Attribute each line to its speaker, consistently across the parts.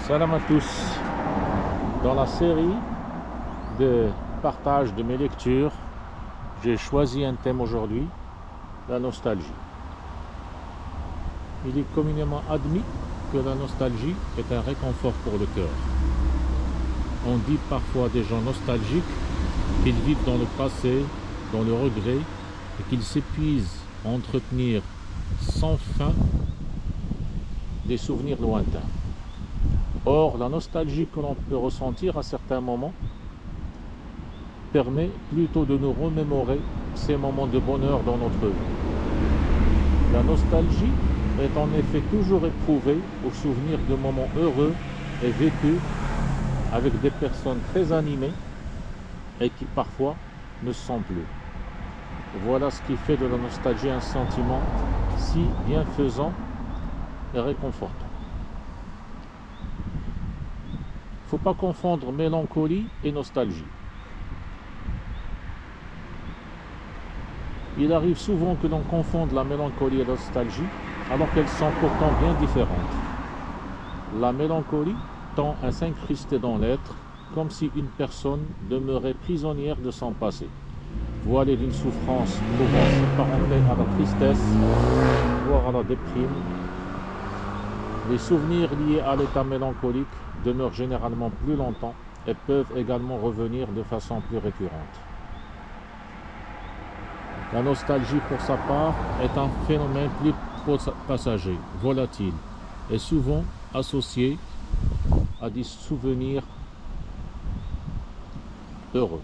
Speaker 1: Salam à tous. Dans la série de partage de mes lectures, j'ai choisi un thème aujourd'hui, la nostalgie. Il est communément admis que la nostalgie est un réconfort pour le cœur. On dit parfois des gens nostalgiques qu'ils vivent dans le passé, dans le regret, et qu'ils s'épuisent à entretenir sans fin des souvenirs lointains. Or, la nostalgie que l'on peut ressentir à certains moments permet plutôt de nous remémorer ces moments de bonheur dans notre vie. La nostalgie est en effet toujours éprouvée au souvenir de moments heureux et vécus avec des personnes très animées et qui parfois ne sont plus. Voilà ce qui fait de la nostalgie un sentiment si bienfaisant et réconfortant. Il ne faut pas confondre mélancolie et nostalgie. Il arrive souvent que l'on confonde la mélancolie et la nostalgie, alors qu'elles sont pourtant bien différentes. La mélancolie tend à s'incruster dans l'être, comme si une personne demeurait prisonnière de son passé, voilée d'une souffrance pouvant s'apparenter à la tristesse, voire à la déprime. Les souvenirs liés à l'état mélancolique demeurent généralement plus longtemps et peuvent également revenir de façon plus récurrente. La nostalgie, pour sa part, est un phénomène plus passager, volatile et souvent associé à des souvenirs heureux.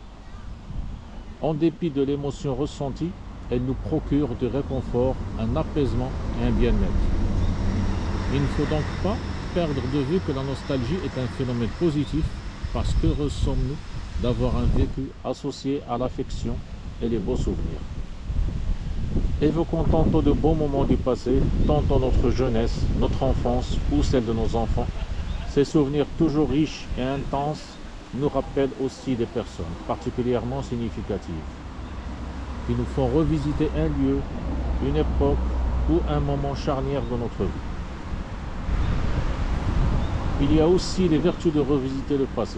Speaker 1: En dépit de l'émotion ressentie, elle nous procure du réconfort, un apaisement et un bien-être. Il ne faut donc pas perdre de vue que la nostalgie est un phénomène positif parce que heureux sommes-nous d'avoir un vécu associé à l'affection et les beaux souvenirs. Évoquons tantôt de beaux moments du passé, tantôt notre jeunesse, notre enfance ou celle de nos enfants. Ces souvenirs toujours riches et intenses nous rappellent aussi des personnes particulièrement significatives qui nous font revisiter un lieu, une époque ou un moment charnière de notre vie. Il y a aussi les vertus de revisiter le passé.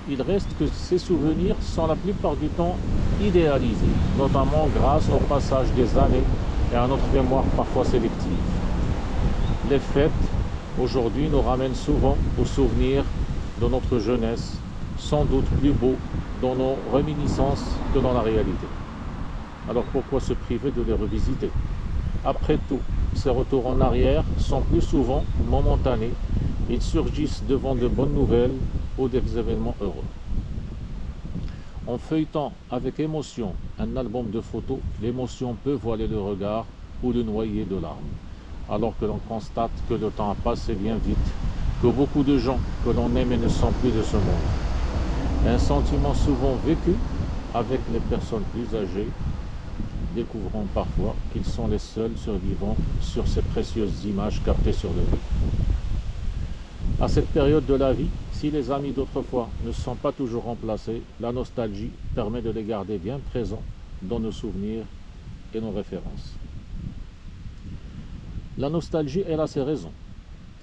Speaker 1: Il reste que ces souvenirs sont la plupart du temps idéalisés, notamment grâce au passage des années et à notre mémoire parfois sélective. Les fêtes, aujourd'hui, nous ramènent souvent aux souvenirs de notre jeunesse, sans doute plus beaux dans nos réminiscences que dans la réalité. Alors pourquoi se priver de les revisiter? Après tout, ces retours en arrière sont plus souvent momentanés. Ils surgissent devant de bonnes nouvelles ou des événements heureux. En feuilletant avec émotion un album de photos, l'émotion peut voiler le regard ou le noyer de larmes, alors que l'on constate que le temps a passé bien vite, que beaucoup de gens que l'on aimait ne sont plus de ce monde. Un sentiment souvent vécu avec les personnes plus âgées, découvrant parfois qu'ils sont les seuls survivants sur ces précieuses images captées sur le vif. À cette période de la vie, si les amis d'autrefois ne sont pas toujours remplacés, la nostalgie permet de les garder bien présents dans nos souvenirs et nos références. La nostalgie, elle a ses raisons.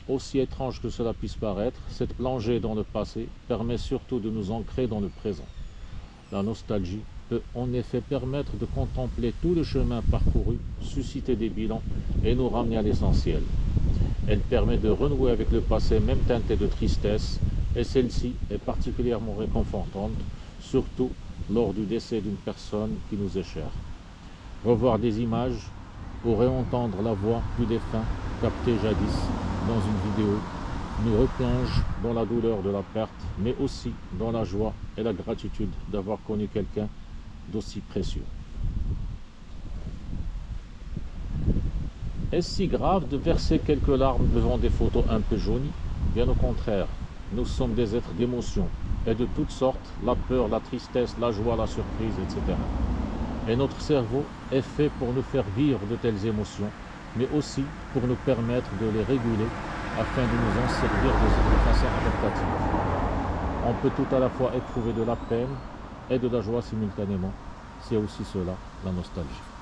Speaker 1: Aussi étrange que cela puisse paraître, cette plongée dans le passé permet surtout de nous ancrer dans le présent. La nostalgie peut en effet permettre de contempler tout le chemin parcouru, susciter des bilans et nous ramener à l'essentiel. Elle permet de renouer avec le passé même teinté de tristesse, et celle-ci est particulièrement réconfortante, surtout lors du décès d'une personne qui nous est chère. Revoir des images ou réentendre la voix du défunt captée jadis dans une vidéo nous replonge dans la douleur de la perte, mais aussi dans la joie et la gratitude d'avoir connu quelqu'un d'aussi précieux. Est-ce si grave de verser quelques larmes devant des photos un peu jaunies? Bien au contraire, nous sommes des êtres d'émotions, et de toutes sortes, la peur, la tristesse, la joie, la surprise, etc. Et notre cerveau est fait pour nous faire vivre de telles émotions, mais aussi pour nous permettre de les réguler afin de nous en servir de façon adaptative. On peut tout à la fois éprouver de la peine et de la joie simultanément. C'est aussi cela, la nostalgie.